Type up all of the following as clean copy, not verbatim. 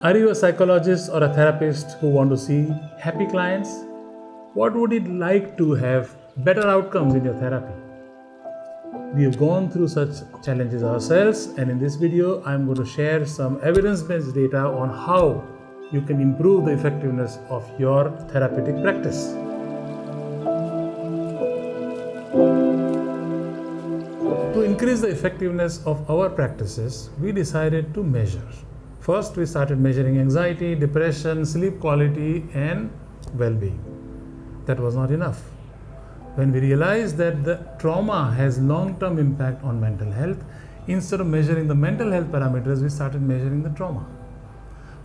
Are you a psychologist or a therapist who want to see happy clients? What would it like to have better outcomes in your therapy? We have gone through such challenges ourselves, and in this video I am going to share some evidence-based data on how you can improve the effectiveness of your therapeutic practice. To increase the effectiveness of our practices, we decided to measure. First, we started measuring anxiety, depression, sleep quality, and well-being. That was not enough. When we realized that the trauma has long-term impact on mental health, instead of measuring the mental health parameters, we started measuring the trauma.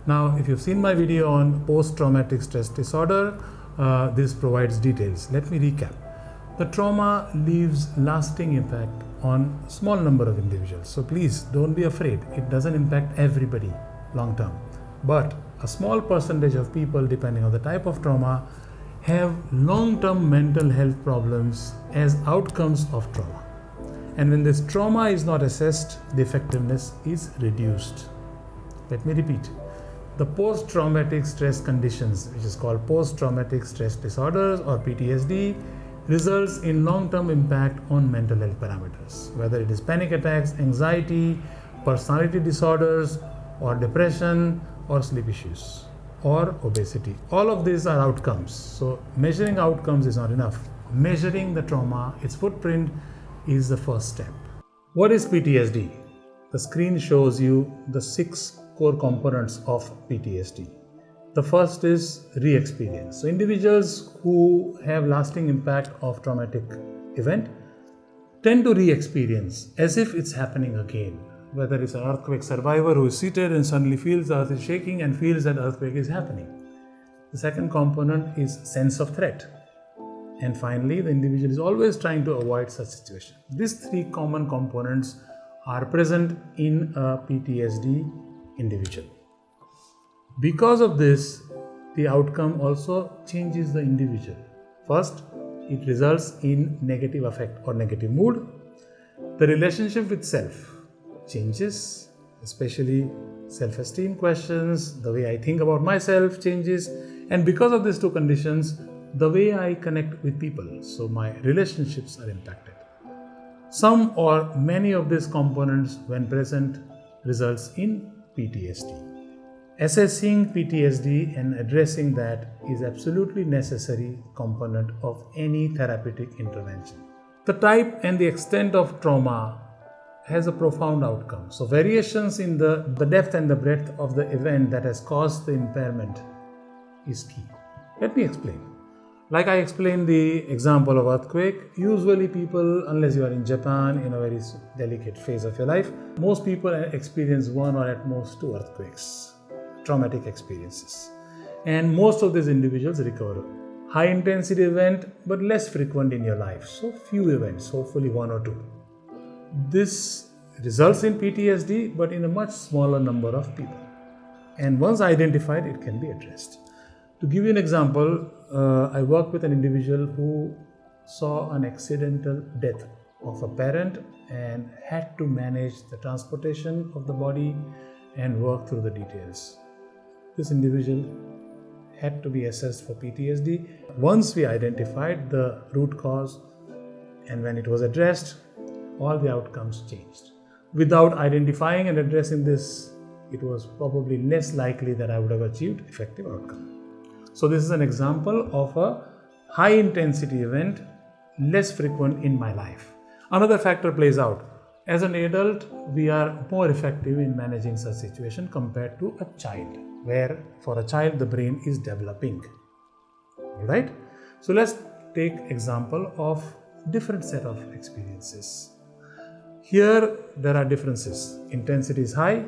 Now, if you've seen my video on post-traumatic stress disorder, this provides details. Let me recap. The trauma leaves lasting impact on a small number of individuals. So please don't be afraid. It doesn't impact everybody long term. But a small percentage of people, depending on the type of trauma, have long-term mental health problems as outcomes of trauma. And when this trauma is not assessed, the effectiveness is reduced. Let me repeat. The post-traumatic stress conditions, which is called post-traumatic stress disorders or PTSD, results in long-term impact on mental health parameters, whether it is panic attacks, anxiety, personality disorders, or depression, or sleep issues, or obesity. All of these are outcomes. So measuring outcomes is not enough. Measuring the trauma, its footprint, is the first step. What is PTSD? The screen shows you the 6 core components of PTSD. The first is re-experience. So individuals who have lasting impact of traumatic event tend to re-experience as if it's happening again. Whether it's an earthquake survivor who is seated and suddenly feels the earth is shaking and feels that earthquake is happening. The second component is sense of threat. And finally, the individual is always trying to avoid such situation. These 3 common components are present in a PTSD individual. Because of this, the outcome also changes the individual. First, it results in negative affect or negative mood. The relationship with self changes, especially self-esteem questions, the way I think about myself changes, and because of these 2 conditions, the way I connect with people, so my relationships are impacted. Some or many of these components, when present, results in PTSD. Assessing PTSD and addressing that is absolutely necessary component of any therapeutic intervention. The type and the extent of trauma has a profound outcome. So variations in the depth and the breadth of the event that has caused the impairment is key. Let me explain. Like I explained the example of earthquake, usually people, unless you are in Japan in a very delicate phase of your life, most people experience 1 or at most 2 earthquakes, traumatic experiences. And most of these individuals recover. High intensity event, but less frequent in your life. So few events, hopefully 1 or 2. This results in PTSD, but in a much smaller number of people. And once identified, it can be addressed. To give you an example, I worked with an individual who saw an accidental death of a parent and had to manage the transportation of the body and work through the details. This individual had to be assessed for PTSD. Once we identified the root cause and when it was addressed, all the outcomes changed. Without identifying and addressing this, it was probably less likely that I would have achieved effective outcome. So this is an example of a high intensity event, less frequent in my life. Another factor plays out. As an adult, we are more effective in managing such situation compared to a child, where for a child the brain is developing. Alright? So let's take example of different set of experiences. Here there are differences. Intensity is high,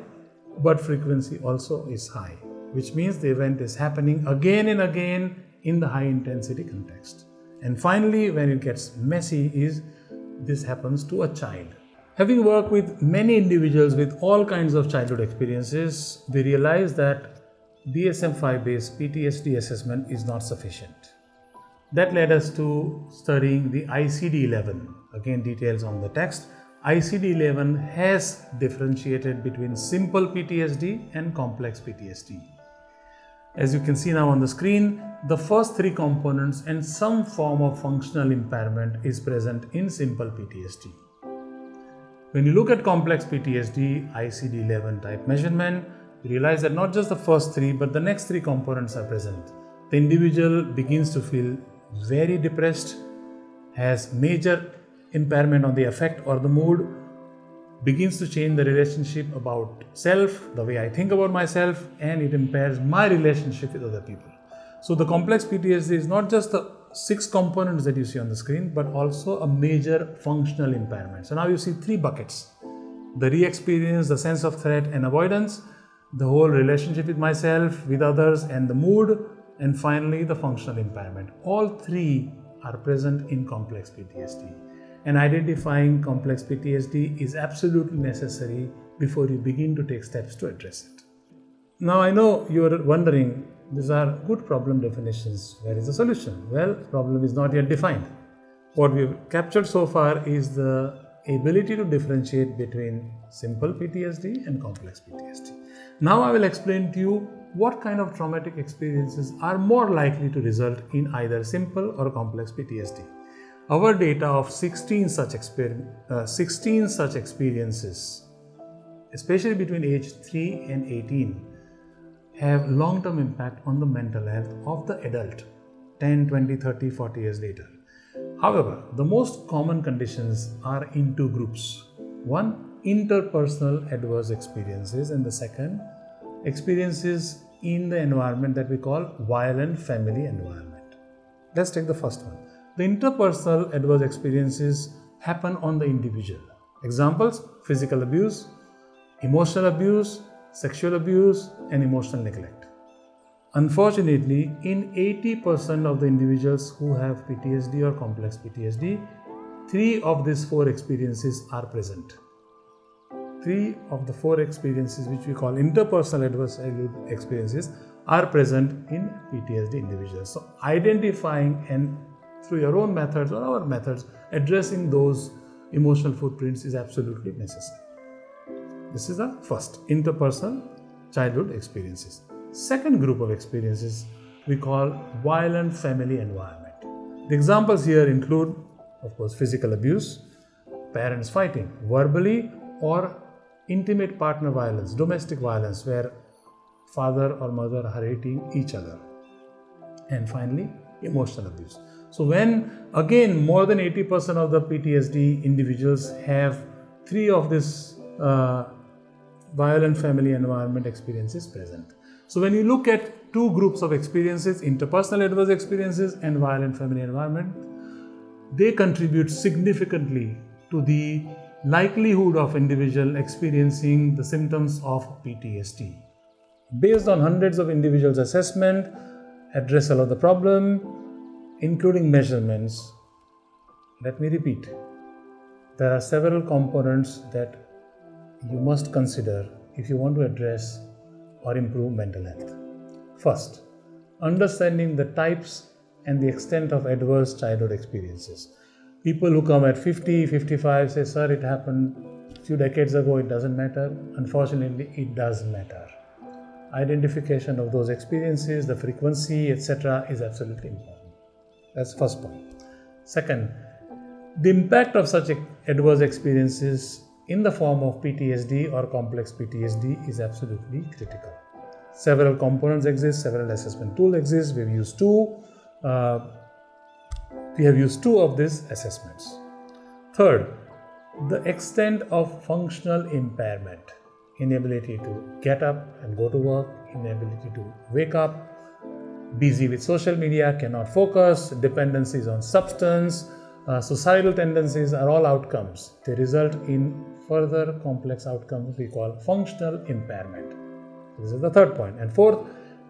but frequency also is high, which means the event is happening again and again in the high intensity context. And finally, when it gets messy, is this happens to a child. Having worked with many individuals with all kinds of childhood experiences, we realize that DSM-5 based PTSD assessment is not sufficient. That led us to studying the ICD-11, again details on the text, ICD-11 has differentiated between simple PTSD and complex PTSD. As you can see now on the screen, the first three components and some form of functional impairment is present in simple PTSD. When you look at complex PTSD, ICD-11 type measurement, you realize that not just the first three, but the next three components are present. The individual begins to feel very depressed, has major impairment on the affect or the mood, begins to change the relationship about self, the way I think about myself, and it impairs my relationship with other people. So the complex PTSD is not just the 6 components that you see on the screen, but also a major functional impairment. So now you see 3 buckets: the re-experience, the sense of threat and avoidance, the whole relationship with myself, with others, and the mood, and finally the functional impairment. All 3 are present in complex PTSD. And identifying complex PTSD is absolutely necessary before you begin to take steps to address it. Now I know you are wondering, these are good problem definitions. Where is the solution? Well, problem is not yet defined. What we've captured so far is the ability to differentiate between simple PTSD and complex PTSD. Now I will explain to you what kind of traumatic experiences are more likely to result in either simple or complex PTSD. Our data of 16 such experiences, especially between age 3 and 18, have long-term impact on the mental health of the adult 10, 20, 30, 40 years later. However, the most common conditions are in 2 groups. One, interpersonal adverse experiences, and the second, experiences in the environment that we call violent family environment. Let's take the first one. The interpersonal adverse experiences happen on the individual. Examples: physical abuse, emotional abuse, sexual abuse, and emotional neglect. Unfortunately, in 80% of the individuals who have PTSD or complex PTSD, 3 of these 4 experiences are present. 3 of the 4 experiences, which we call interpersonal adverse experiences, are present in PTSD individuals. So identifying and through your own methods or our methods, addressing those emotional footprints is absolutely necessary. This is the first, interpersonal childhood experiences. Second group of experiences we call violent family environment. The examples here include, of course, physical abuse, parents fighting, verbally or intimate partner violence, domestic violence where father or mother are hating each other, and finally emotional abuse. So when again more than 80% of the PTSD individuals have 3 of these violent family environment experiences present. So when you look at 2 groups of experiences, interpersonal adverse experiences and violent family environment, they contribute significantly to the likelihood of individual experiencing the symptoms of PTSD. Based on hundreds of individuals' assessment, addressal of the problem, including measurements, let me repeat, there are several components that you must consider if you want to address or improve mental health. First, understanding the types and the extent of adverse childhood experiences. People who come at 50, 55 say, "Sir, it happened a few decades ago, it doesn't matter." Unfortunately, it does matter. Identification of those experiences, the frequency, etc. is absolutely important. That's the first point. Second, the impact of such adverse experiences in the form of PTSD or complex PTSD is absolutely critical. Several components exist, several assessment tools exist. We have used 2 of these assessments. Third, the extent of functional impairment, inability to get up and go to work, inability to wake up, busy with social media, cannot focus, dependencies on substance, suicidal tendencies are all outcomes. They result in further complex outcomes we call functional impairment. This is the third point. And fourth,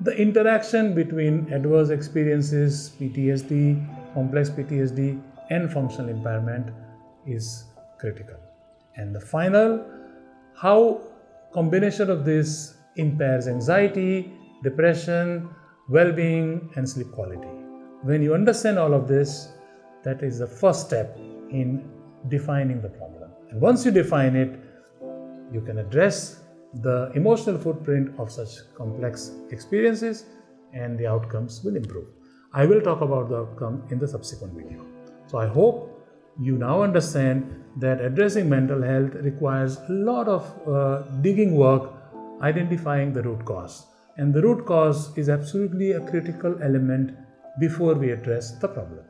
the interaction between adverse experiences, PTSD, complex PTSD, and functional impairment is critical. And the final, how combination of this impairs anxiety, depression, well-being, and sleep quality. When you understand all of this, that is the first step in defining the problem. And once you define it, you can address the emotional footprint of such complex experiences and the outcomes will improve. I will talk about the outcome in the subsequent video. So I hope you now understand that addressing mental health requires a lot of digging work, identifying the root cause. And the root cause is absolutely a critical element before we address the problem.